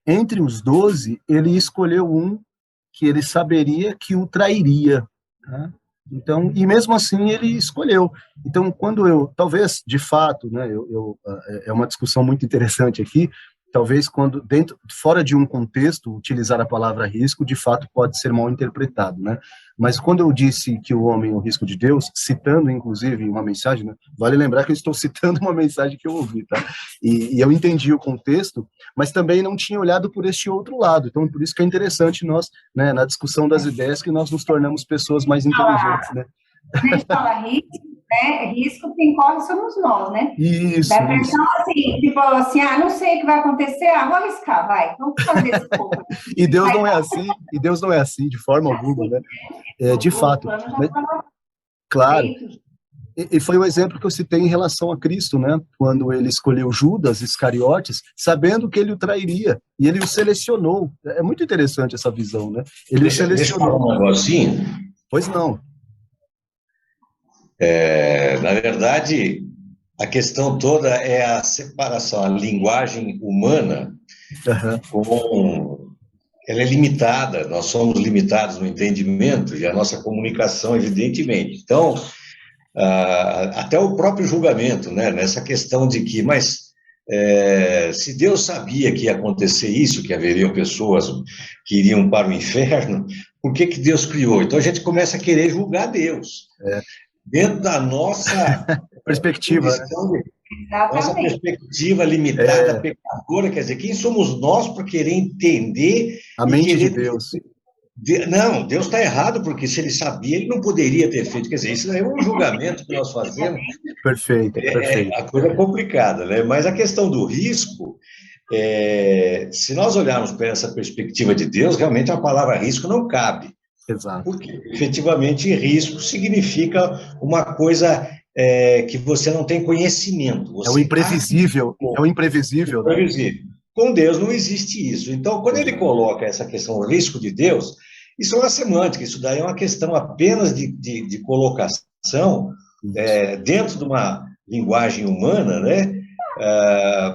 entre os 12, ele escolheu um que ele saberia que o trairia, tá? Então, e mesmo assim ele escolheu. Então, talvez, de fato, né, é uma discussão muito interessante aqui, talvez fora de um contexto, utilizar a palavra risco, de fato, pode ser mal interpretado, né? Mas quando eu disse que o homem é o risco de Deus, citando, inclusive, uma mensagem, né? Vale lembrar que eu estou citando uma mensagem que eu ouvi, tá? E eu entendi o contexto, mas também não tinha olhado por este outro lado. Então, por isso que é interessante nós, né, na discussão das ideias, que nós nos tornamos pessoas mais inteligentes, né? A gente fala risco, né? Risco quem corre somos nós, né? Isso. Da versão assim, tipo assim, não sei o que vai acontecer, vou arriscar, vai, vamos fazer esse pouco. E Deus não é assim, de forma alguma, né? De fato. Claro. E foi o exemplo que eu citei em relação a Cristo, né? Quando ele escolheu Judas Iscariotes, sabendo que ele o trairia, e ele o selecionou. É muito interessante essa visão, né? Ele o selecionou. Deixa eu falar um negocinho. Pois não. Na verdade, a questão toda é a separação, a linguagem humana, ela é limitada, nós somos limitados no entendimento e a nossa comunicação, evidentemente. Então, até o próprio julgamento, né, nessa questão de que, se Deus sabia que ia acontecer isso, que haveriam pessoas que iriam para o inferno, por que Deus criou? Então a gente começa a querer julgar Deus. Dentro da nossa perspectiva, nossa perspectiva limitada, pecadora, quer dizer, quem somos nós para querer entender a mente de Deus? Não, Deus está errado, porque se ele sabia, ele não poderia ter feito. Quer dizer, isso é um julgamento que nós fazemos. Perfeito. A coisa é complicada, né? Mas a questão do risco, se nós olharmos para essa perspectiva de Deus, realmente a palavra risco não cabe. Exato. Porque, efetivamente, risco significa uma coisa que você não tem conhecimento. É o imprevisível. Né? Com Deus não existe isso. Então, quando ele coloca essa questão do risco de Deus, isso é uma semântica, isso daí é uma questão apenas de colocação dentro de uma linguagem humana, né?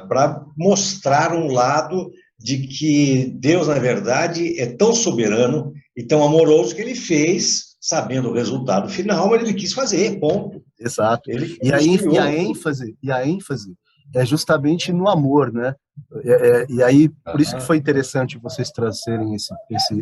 Para mostrar um lado de que Deus, na verdade, é tão soberano e tão amoroso que ele fez, sabendo o resultado final, mas ele quis fazer, ponto. Exato. E a ênfase é justamente no amor, né? E aí, por isso que foi interessante vocês trazerem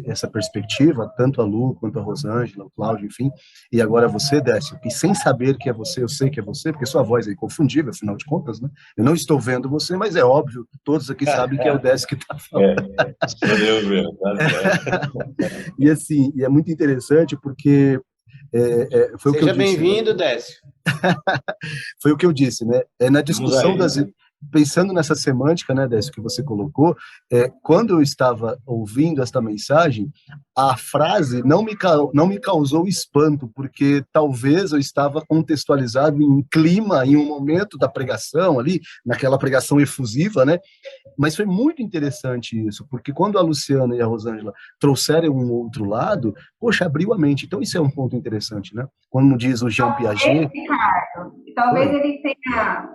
essa perspectiva, tanto a Lu, quanto a Rosângela, o Cláudio, enfim, e agora você, Décio, que sem saber que é você, eu sei que é você, porque sua voz é inconfundível, afinal de contas, né? Eu não estou vendo você, mas é óbvio, todos aqui sabem que é o Décio que está falando. Sou eu mesmo. E assim, é muito interessante porque foi o que eu disse. Seja bem-vindo, Décio. Foi o que eu disse, né? Na discussão pensando nessa semântica, né, Décio, que você colocou, quando eu estava ouvindo esta mensagem, a frase não me causou espanto, porque talvez eu estava contextualizado em um clima, em um momento da pregação ali, naquela pregação efusiva, né? Mas foi muito interessante isso, porque quando a Luciana e a Rosângela trouxeram um outro lado, poxa, abriu a mente. Então isso é um ponto interessante, né? Quando diz o Jean Piaget... Ricardo, talvez ele tenha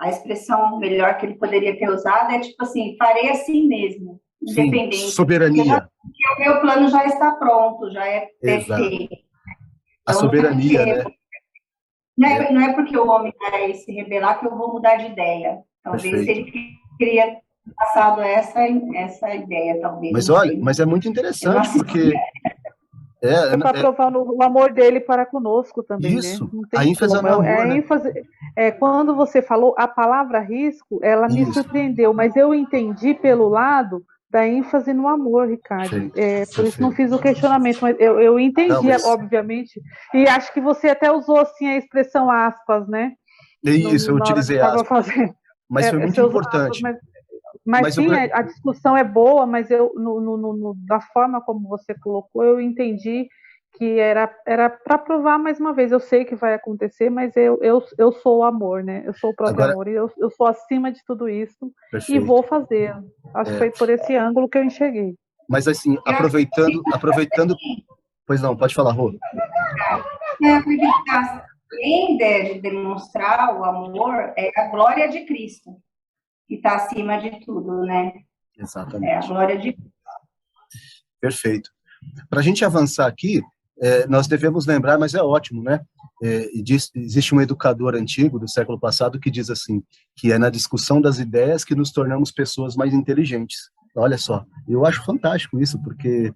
a expressão melhor que ele poderia ter usado, tipo assim, farei assim mesmo, independente. Sim, soberania. Porque o meu plano já está pronto, já é perfeito. A soberania, né? Não é porque o homem vai se rebelar que eu vou mudar de ideia. Talvez ele queria passado essa ideia, talvez. Mas olha, mas é muito interessante, porque... Está provando o amor dele para conosco também, isso, né? a ênfase é no amor, né? quando você falou a palavra risco, ela me Isso. surpreendeu, mas eu entendi pelo lado da ênfase no amor, Ricardo. Perfeito, Por isso não perfeito. fiz o questionamento, mas eu entendi, Não, mas obviamente, e acho que você até usou assim a expressão aspas, né? é isso, eu Na hora que utilizei estava aspas, fazendo. mas foi muito Você usou aspas, importante. mas Mas eu, sim, a discussão é boa, mas eu, da forma como você colocou, eu entendi que era para provar mais uma vez. Eu sei que vai acontecer, mas eu sou o amor, né? Eu sou o próprio agora, amor, e eu sou acima de tudo isso e perfeito. vou fazer. Acho que foi por esse ângulo que eu enxerguei. Mas assim, aproveitando, pois não, pode falar, Rô. Eu acredito que além de demonstrar o amor, é a glória de Cristo, que está acima de tudo, né? Exatamente. É a glória de Cristo. Perfeito. Para a gente avançar aqui, nós devemos lembrar, mas é ótimo, né? Existe um educador antigo do século passado que diz assim, que é na discussão das ideias que nos tornamos pessoas mais inteligentes. Olha só, eu acho fantástico isso, porque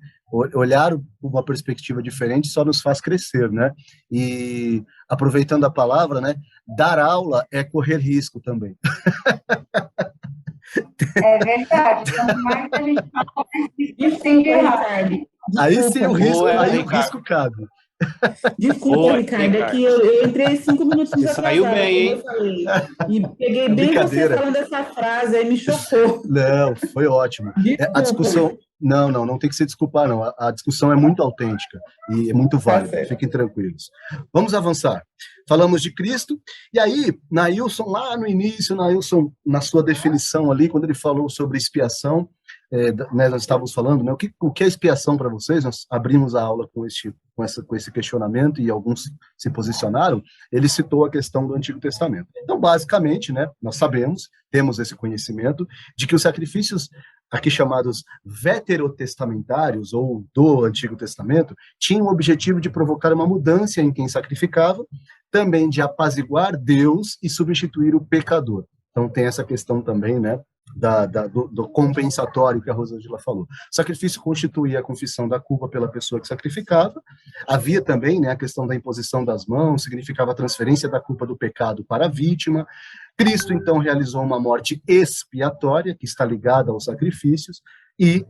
olhar uma perspectiva diferente só nos faz crescer, né? E aproveitando a palavra, né? Dar aula é correr risco também. É verdade. Quanto mais a gente fala, mais risco tem de errar. Aí sim o risco, aí o Ricardo. risco cabe. Desculpa, Ricardo, é que eu entrei 5 minutos Você saiu atrasada, bem, hein? como eu falei. E peguei bem você Brincadeira. falando essa frase, aí me chocou. Não, foi ótimo. A Desculpa. discussão, não tem que se desculpar, não. A discussão é muito autêntica e é muito válida, certo. fiquem tranquilos. Vamos avançar. Falamos de Cristo, e aí, Nailson, lá no início, Nailson, na sua definição ali, quando ele falou sobre expiação, né, nós estávamos falando, né, o que é expiação para vocês? Nós abrimos a aula com esse questionamento e alguns se posicionaram. Ele citou a questão do Antigo Testamento. Então, basicamente, né, nós sabemos, temos esse conhecimento de que os sacrifícios aqui chamados veterotestamentários ou do Antigo Testamento tinham o objetivo de provocar uma mudança em quem sacrificava, também de apaziguar Deus e substituir o pecador. Então, tem essa questão também, né, do compensatório que a Rosângela falou. O sacrifício constituía a confissão da culpa pela pessoa que sacrificava. Havia também, né, a questão da imposição das mãos, significava a transferência da culpa do pecado para a vítima. Cristo, então, realizou uma morte expiatória, que está ligada aos sacrifícios, e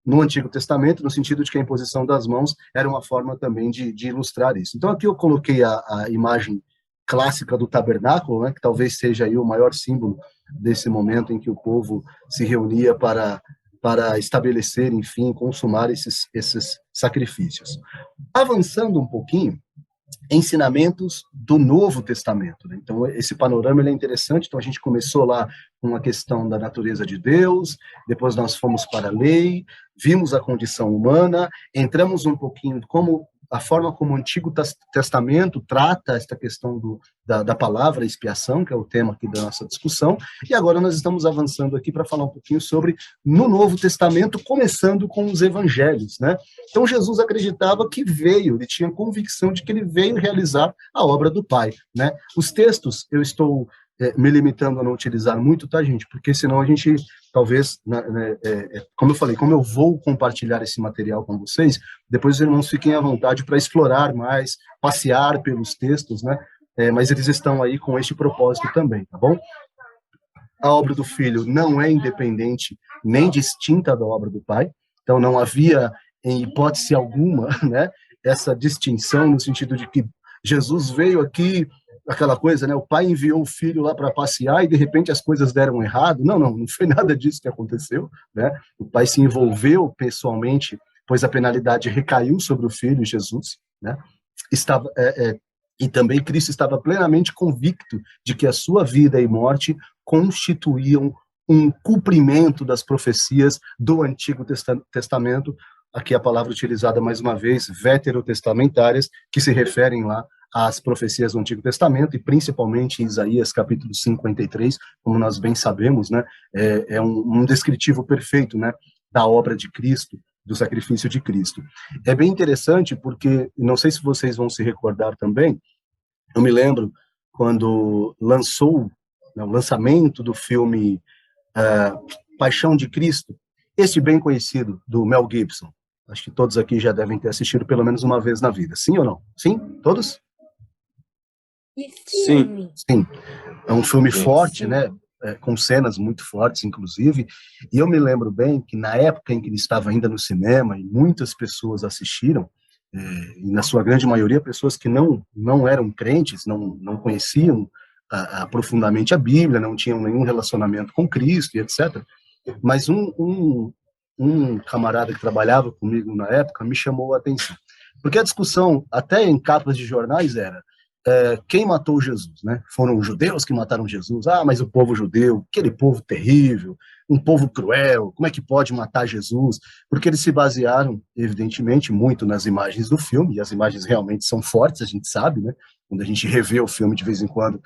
no Antigo Testamento, no sentido de que a imposição das mãos era uma forma também de ilustrar isso. Então, aqui eu coloquei a imagem clássica do tabernáculo, né, que talvez seja aí o maior símbolo desse momento em que o povo se reunia para estabelecer, enfim, consumar esses sacrifícios. Avançando um pouquinho, ensinamentos do Novo Testamento, né? Então, esse panorama ele é interessante. Então, a gente começou lá com a questão da natureza de Deus, depois nós fomos para a lei, vimos a condição humana, entramos um pouquinho como a forma como o Antigo Testamento trata esta questão da palavra expiação, que é o tema aqui da nossa discussão, e agora nós estamos avançando aqui para falar um pouquinho sobre no Novo Testamento, começando com os evangelhos, né? Então Jesus acreditava que veio, ele tinha convicção de que ele veio realizar a obra do Pai, né? Os textos, eu estou me limitando a não utilizar muito, tá, gente? Porque senão a gente, talvez, como eu falei, como eu vou compartilhar esse material com vocês, depois os irmãos fiquem à vontade para explorar mais, passear pelos textos, né? Mas eles estão aí com este propósito também, tá bom? A obra do Filho não é independente nem distinta da obra do Pai, então não havia, em hipótese alguma, né, essa distinção no sentido de que Jesus veio aqui, aquela coisa, né? O pai enviou o filho lá para passear e de repente as coisas deram errado. Não foi nada disso que aconteceu, né? O pai se envolveu pessoalmente, pois a penalidade recaiu sobre o filho Jesus, né? E também Cristo estava plenamente convicto de que a sua vida e morte constituíam um cumprimento das profecias do Antigo Testamento, aqui a palavra utilizada mais uma vez, veterotestamentárias, que se referem lá às profecias do Antigo Testamento, e principalmente em Isaías capítulo 53, como nós bem sabemos, né, é um descritivo perfeito, né, da obra de Cristo, do sacrifício de Cristo. É bem interessante porque, não sei se vocês vão se recordar também, eu me lembro quando lançou, né, o lançamento do filme Paixão de Cristo, esse bem conhecido do Mel Gibson. Acho que todos aqui já devem ter assistido pelo menos uma vez na vida. Sim ou não? Sim? Todos? E Sim. filme? Sim, é um filme Sim. forte, né? Com cenas muito fortes, inclusive. E eu me lembro bem que na época em que ele estava ainda no cinema e muitas pessoas assistiram, e na sua grande maioria pessoas que não eram crentes, não conheciam profundamente a Bíblia, não tinham nenhum relacionamento com Cristo e etc. Mas um camarada que trabalhava comigo na época me chamou a atenção. Porque a discussão, até em capas de jornais, era quem matou Jesus, né? Foram os judeus que mataram Jesus. Ah, mas o povo judeu, aquele povo terrível, um povo cruel, como é que pode matar Jesus? Porque eles se basearam, evidentemente, muito nas imagens do filme, e as imagens realmente são fortes, a gente sabe, né? Quando a gente revê o filme de vez em quando,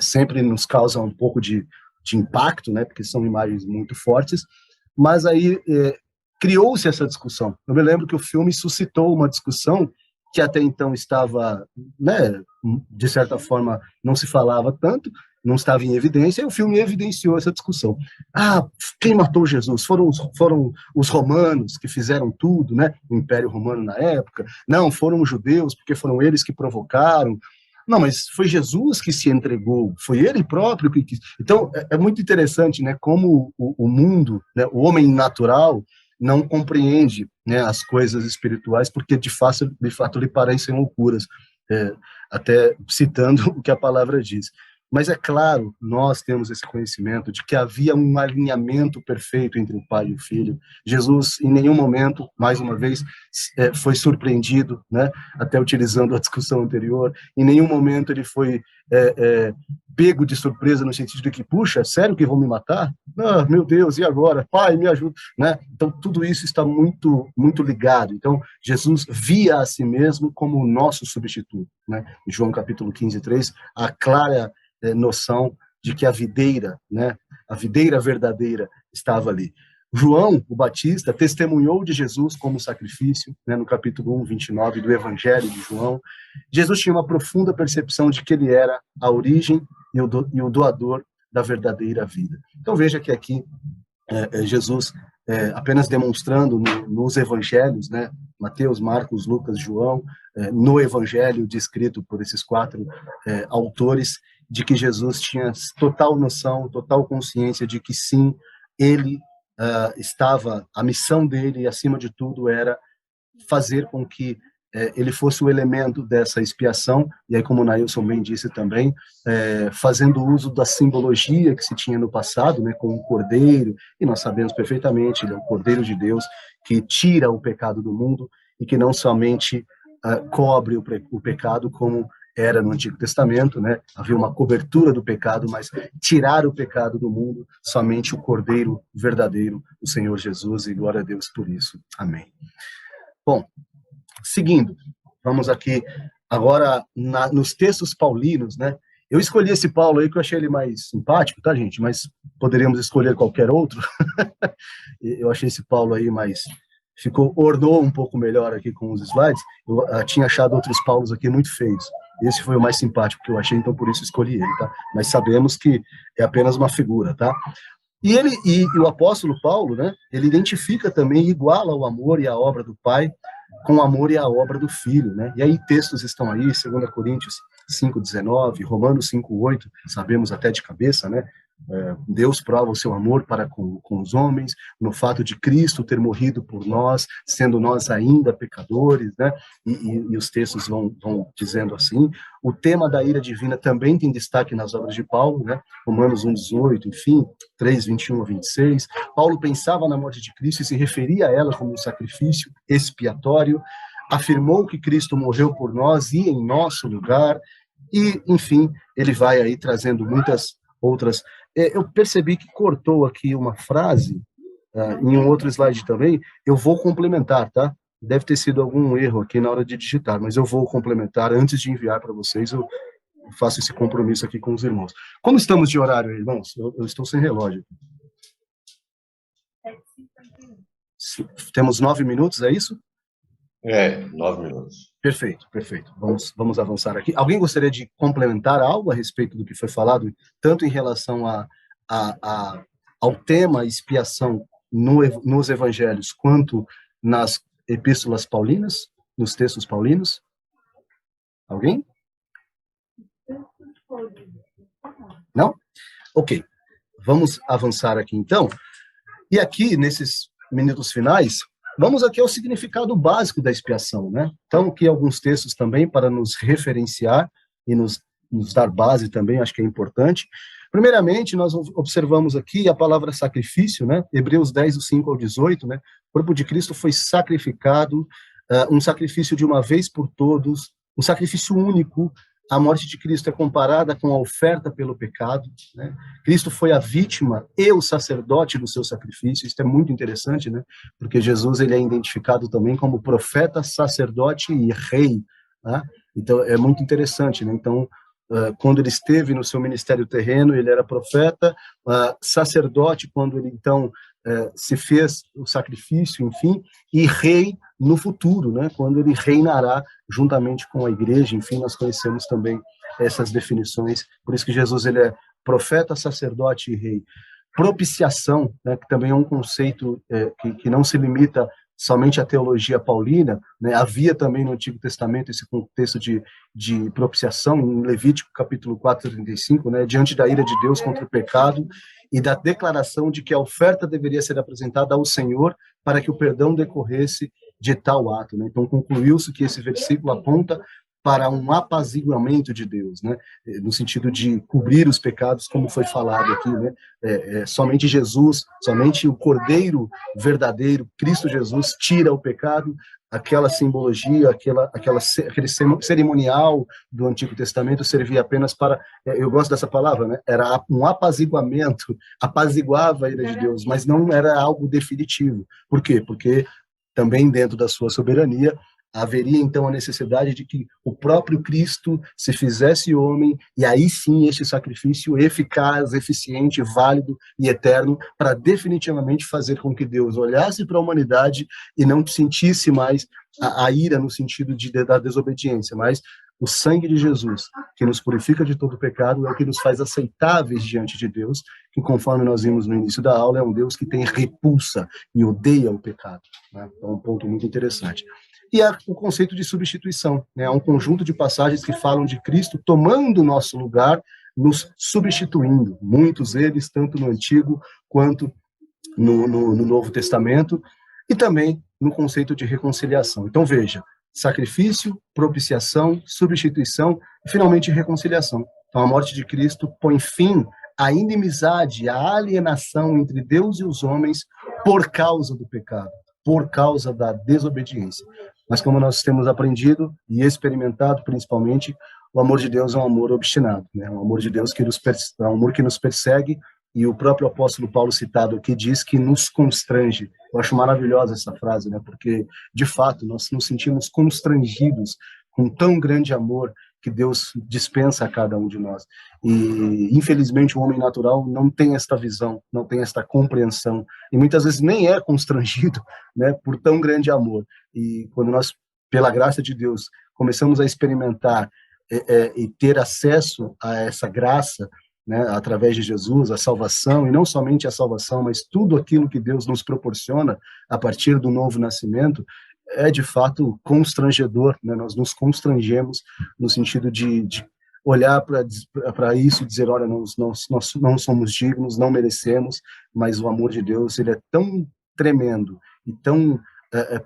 sempre nos causa um pouco de impacto, né? Porque são imagens muito fortes, mas aí criou-se essa discussão. Eu me lembro que o filme suscitou uma discussão que até então estava, né, de certa forma, não se falava tanto, não estava em evidência, e o filme evidenciou essa discussão. Ah, quem matou Jesus? Foram os romanos que fizeram tudo, né? O Império Romano na época. Não, foram os judeus, porque foram eles que provocaram. Não, mas foi Jesus que se entregou, foi ele próprio que quis. Então, é muito interessante, né, como o mundo, né, o homem natural, não compreende, né, as coisas espirituais, porque de fato lhe parecem loucuras, até citando o que a palavra diz. Mas é claro, nós temos esse conhecimento de que havia um alinhamento perfeito entre o Pai e o Filho. Jesus, em nenhum momento, mais uma vez, foi surpreendido, né, até utilizando a discussão anterior, em nenhum momento ele foi pego de surpresa no sentido de que, puxa, sério que vão me matar? Ah, meu Deus, e agora? Pai, me ajuda, né? Então, tudo isso está muito, muito ligado. Então, Jesus via a si mesmo como o nosso substituto, né? Em João capítulo 15, 3, a clara noção de que a videira, né? A videira verdadeira estava ali. João, o Batista, testemunhou de Jesus como sacrifício, né, no capítulo 1, 29 do Evangelho de João. Jesus tinha uma profunda percepção de que ele era a origem e o doador da verdadeira vida. Então veja que aqui Jesus, apenas demonstrando nos evangelhos, né, Mateus, Marcos, Lucas, João, no evangelho descrito por esses 4 autores, de que Jesus tinha total noção, total consciência de que sim, ele a missão dele, acima de tudo, era fazer com que ele fosse o elemento dessa expiação, e aí, como o Nailson bem disse também, fazendo uso da simbologia que se tinha no passado, né, com o Cordeiro, e nós sabemos perfeitamente, ele é o Cordeiro de Deus, que tira o pecado do mundo, e que não somente cobre o pecado, como era no Antigo Testamento, né? Havia uma cobertura do pecado, mas tirar o pecado do mundo, somente o Cordeiro verdadeiro, o Senhor Jesus, e glória a Deus por isso. Amém. Bom, seguindo, vamos aqui agora nos textos paulinos, né? Eu escolhi esse Paulo aí que eu achei ele mais simpático, tá, gente? Mas poderíamos escolher qualquer outro. Eu achei esse Paulo aí mais... ornou um pouco melhor aqui com os slides. Eu tinha achado outros Paulos aqui muito feios. Esse foi o mais simpático que eu achei, então por isso escolhi ele, tá? Mas sabemos que é apenas uma figura, tá? E o apóstolo Paulo, né? Ele identifica também, iguala o amor e a obra do Pai com o amor e a obra do Filho, né? E aí textos estão aí, 2 Coríntios 5:19, Romanos 5:8, sabemos até de cabeça, né? Deus prova o seu amor para com os homens, no fato de Cristo ter morrido por nós, sendo nós ainda pecadores, né? E os textos vão dizendo assim. O tema da ira divina também tem destaque nas obras de Paulo, né? Romanos 1:18, enfim, 3:21-26. Paulo pensava na morte de Cristo e se referia a ela como um sacrifício expiatório, afirmou que Cristo morreu por nós e em nosso lugar, e, enfim, ele vai aí trazendo muitas outras. Eu percebi que cortou aqui uma frase, em um outro slide também, eu vou complementar, tá? Deve ter sido algum erro aqui na hora de digitar, mas eu vou complementar antes de enviar para vocês, eu faço esse compromisso aqui com os irmãos. Como estamos de horário, irmãos? Eu estou sem relógio. Temos 9 minutos, é isso? 9 minutos. Perfeito. Vamos avançar aqui. Alguém gostaria de complementar algo a respeito do que foi falado, tanto em relação ao tema expiação nos evangelhos, quanto nas epístolas paulinas, nos textos paulinos? Alguém? Não? Ok, vamos avançar aqui então. E aqui, nesses minutos finais, vamos aqui ao significado básico da expiação, né? Então, aqui alguns textos também para nos referenciar e nos dar base também, acho que é importante. Primeiramente, nós observamos aqui a palavra sacrifício, né? Hebreus 10, do 5 ao 18, né? O corpo de Cristo foi sacrificado, um sacrifício de uma vez por todos, um sacrifício único. A morte de Cristo é comparada com a oferta pelo pecado, né? Cristo foi a vítima e o sacerdote do seu sacrifício. Isso é muito interessante, né? Porque Jesus ele é identificado também como profeta, sacerdote e rei, né? Então é muito interessante, né? Então, quando ele esteve no seu ministério terreno, ele era profeta, sacerdote quando ele então se fez o sacrifício, enfim, e rei no futuro, né? Quando ele reinará juntamente com a igreja. Enfim, nós conhecemos também essas definições. Por isso que Jesus ele é profeta, sacerdote e rei. Propiciação, né, que também é um conceito que não se limita somente à teologia paulina, né? Havia também no Antigo Testamento esse contexto de propiciação, em Levítico capítulo 4, 35, né? Diante da ira de Deus contra o pecado e da declaração de que a oferta deveria ser apresentada ao Senhor para que o perdão decorresse de tal ato, né? Então concluiu-se que esse versículo aponta para um apaziguamento de Deus, né? No sentido de cobrir os pecados, como foi falado aqui, né? Somente Jesus, somente o Cordeiro verdadeiro, Cristo Jesus, tira o pecado. Aquela simbologia, aquele cerimonial do Antigo Testamento servia apenas para, eu gosto dessa palavra, né? Era um apaziguamento, apaziguava a ira de Deus, mas não era algo definitivo. Por quê? Porque também dentro da sua soberania haveria então a necessidade de que o próprio Cristo se fizesse homem, e aí sim este sacrifício eficaz, eficiente, válido e eterno, para definitivamente fazer com que Deus olhasse para a humanidade e não sentisse mais a ira no sentido da desobediência, mas o sangue de Jesus, que nos purifica de todo pecado, é o que nos faz aceitáveis diante de Deus, que conforme nós vimos no início da aula, é um Deus que tem repulsa e odeia o pecado, né? Então é um ponto muito interessante. E o conceito de substituição, né? É um conjunto de passagens que falam de Cristo tomando o nosso lugar, nos substituindo, muitos deles, tanto no Antigo quanto no Novo Testamento, e também no conceito de reconciliação. Então, veja, sacrifício, propiciação, substituição e, finalmente, reconciliação. Então, a morte de Cristo põe fim à inimizade, à alienação entre Deus e os homens por causa do pecado, por causa da desobediência. Mas como nós temos aprendido e experimentado, principalmente, o amor de Deus é um amor obstinado, né? Um amor de Deus que é um amor que nos persegue, e o próprio apóstolo Paulo citado aqui diz que nos constrange. Eu acho maravilhosa essa frase, né? Porque, de fato, nós nos sentimos constrangidos com tão grande amor que Deus dispensa a cada um de nós. E, infelizmente, o homem natural não tem esta visão, não tem esta compreensão, e muitas vezes nem é constrangido, né, por tão grande amor. E quando nós, pela graça de Deus, começamos a experimentar e ter acesso a essa graça, né, através de Jesus, a salvação, e não somente a salvação, mas tudo aquilo que Deus nos proporciona a partir do novo nascimento, é de fato constrangedor, né? Nós nos constrangemos no sentido de olhar para isso e dizer, olha, nós não somos dignos, não merecemos, mas o amor de Deus, ele é tão tremendo e tão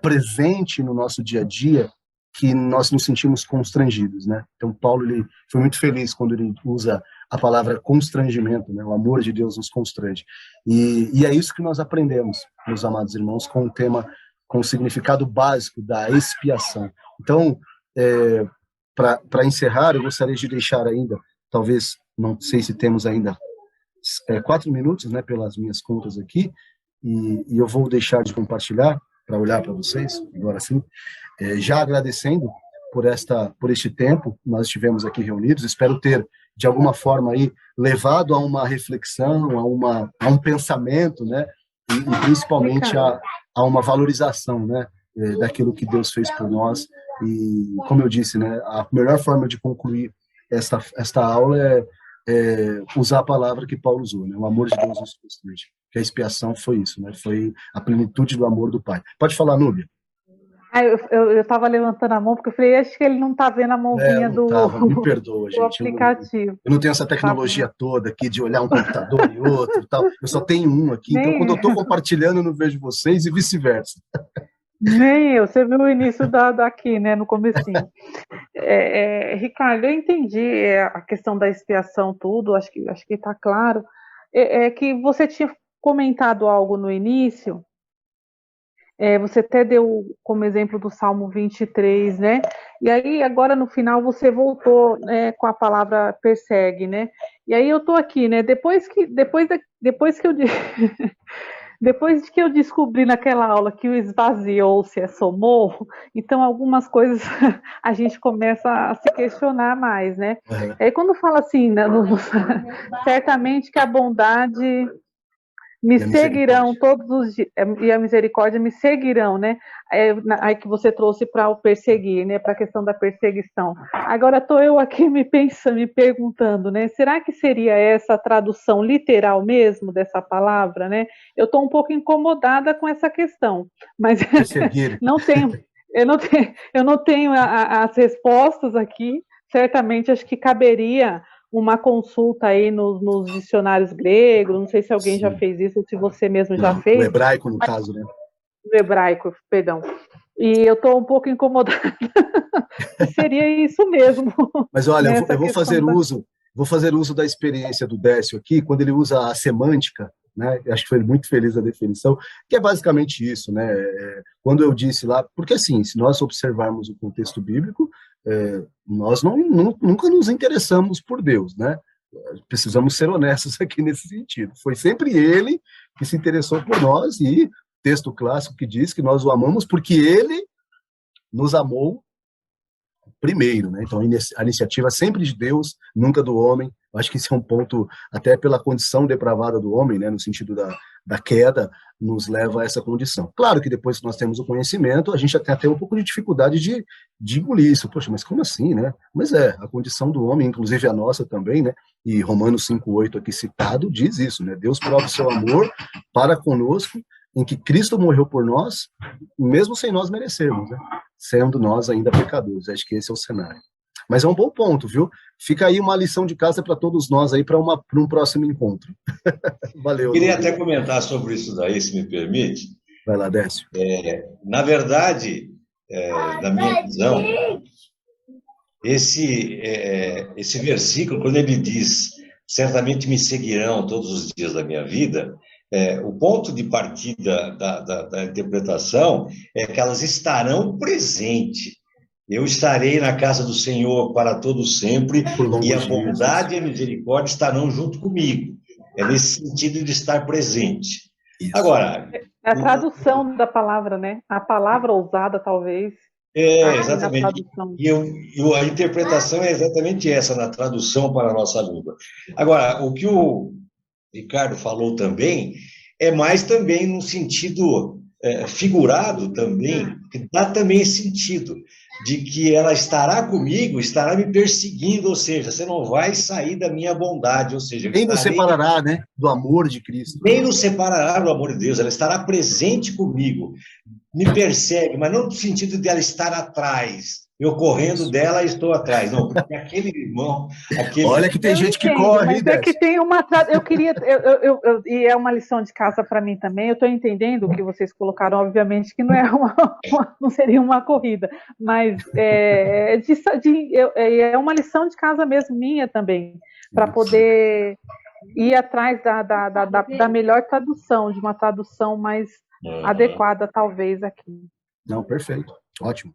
presente no nosso dia a dia, que nós nos sentimos constrangidos, né? Então, Paulo, ele foi muito feliz quando ele usa a palavra constrangimento, né? O amor de Deus nos constrange. E é isso que nós aprendemos, meus amados irmãos, com o tema, com o significado básico da expiação. Então, para encerrar, eu gostaria de deixar ainda, talvez, não sei se temos ainda 4 minutos, né, pelas minhas contas aqui, e eu vou deixar de compartilhar para olhar para vocês, agora sim, já agradecendo por este tempo que nós estivemos aqui reunidos. Espero ter, de alguma forma, aí, levado a uma reflexão, a um pensamento, né, e principalmente a uma valorização, né, daquilo que Deus fez por nós. E, como eu disse, né, a melhor forma de concluir esta aula é usar a palavra que Paulo usou, né, o amor de Deus nos constrange. Que a expiação foi isso, né, foi a plenitude do amor do Pai. Pode falar, Núbia. Eu estava levantando a mão porque eu falei, acho que ele não está vendo a mãozinha Não tava, me do, perdoa, do gente. aplicativo. Eu não tenho essa Tá bom. tecnologia toda aqui de olhar um computador e outro e tal. Eu só tenho um aqui, então quando Nem, eu estou compartilhando, eu não vejo vocês e vice-versa. nem eu. Você viu o início daqui, né, no comecinho. Ricardo, eu entendi a questão da expiação, tudo, acho que está claro. É que você tinha comentado algo no início, você até deu como exemplo do Salmo 23, né? E aí, agora no final, você voltou, né, com a palavra persegue, né? E aí eu estou aqui, né? Depois que eu depois que eu descobri naquela aula que o esvaziou se somou, então algumas coisas a gente começa a se questionar mais, né? Uhum. Aí quando fala assim, né, certamente que a bondade me E a seguirão misericórdia. todos os dias, e a misericórdia me seguirão, né? Aí que você trouxe para o perseguir, né? Para a questão da perseguição. Agora estou eu aqui me perguntando, né? Será que seria essa a tradução literal mesmo dessa palavra, né? Eu estou um pouco incomodada com essa questão, mas Perseguir. eu não tenho as respostas aqui. Certamente acho que caberia uma consulta aí nos dicionários gregos, não sei se alguém já Sim. fez isso, ou se você mesmo já O fez. hebraico, no caso, né? No hebraico, perdão. E eu estou um pouco incomodada, que seria isso mesmo. Mas olha, eu vou fazer uso da experiência do Décio aqui, quando ele usa a semântica, né? Acho que foi muito feliz a definição, que é basicamente isso, né? Quando eu disse lá, porque assim, se nós observarmos o contexto bíblico, nós nunca nos interessamos por Deus, né? Precisamos ser honestos aqui nesse sentido. Foi sempre ele que se interessou por nós, e texto clássico que diz que nós o amamos porque ele nos amou primeiro, né? Então a iniciativa sempre de Deus, nunca do homem. Eu acho que esse é um ponto, até pela condição depravada do homem, né? No sentido da queda, nos leva a essa condição. Claro que depois que nós temos o conhecimento, a gente tem até um pouco de dificuldade de engolir isso. Poxa, mas como assim, né? Mas a condição do homem, inclusive a nossa também, né? E Romanos 5:8 aqui citado diz isso, né? Deus prova o seu amor para conosco, em que Cristo morreu por nós, mesmo sem nós merecermos, né? Sendo nós ainda pecadores. Acho que esse é o cenário. Mas é um bom ponto, viu? Fica aí uma lição de casa para todos nós aí para um próximo encontro. Valeu. Eu queria até comentar sobre isso daí, se me permite. Vai lá, Décio. Na verdade, na minha visão, esse versículo, quando ele diz, certamente me seguirão todos os dias da minha vida, o ponto de partida da interpretação é que elas estarão presentes. Eu estarei na casa do Senhor para todo sempre, e a bondade e a misericórdia estarão junto comigo. É nesse sentido de estar presente. Isso. Agora... É a tradução da palavra, né? A palavra ousada, talvez. Exatamente. E a interpretação é exatamente essa, na tradução para a nossa língua. Agora, o que o Ricardo falou também é mais também no sentido figurado também, que dá também sentido, de que ela estará comigo, estará me perseguindo, ou seja, você não vai sair da minha bondade, ou seja... Nem nos separará, né, do amor de Cristo. Nem nos separará do amor de Deus, ela estará presente comigo, me persegue, mas não no sentido de ela estar atrás, eu correndo dela e estou atrás, não, porque aquele irmão... Olha que tem gente que corre, mas é que tem uma... Eu queria... e é uma lição de casa para mim também, eu estou entendendo o que vocês colocaram, obviamente que não é não seria uma corrida, mas é uma lição de casa mesmo, minha também, para poder ir atrás da melhor tradução, de uma tradução mais adequada, talvez, aqui. Não, perfeito, ótimo.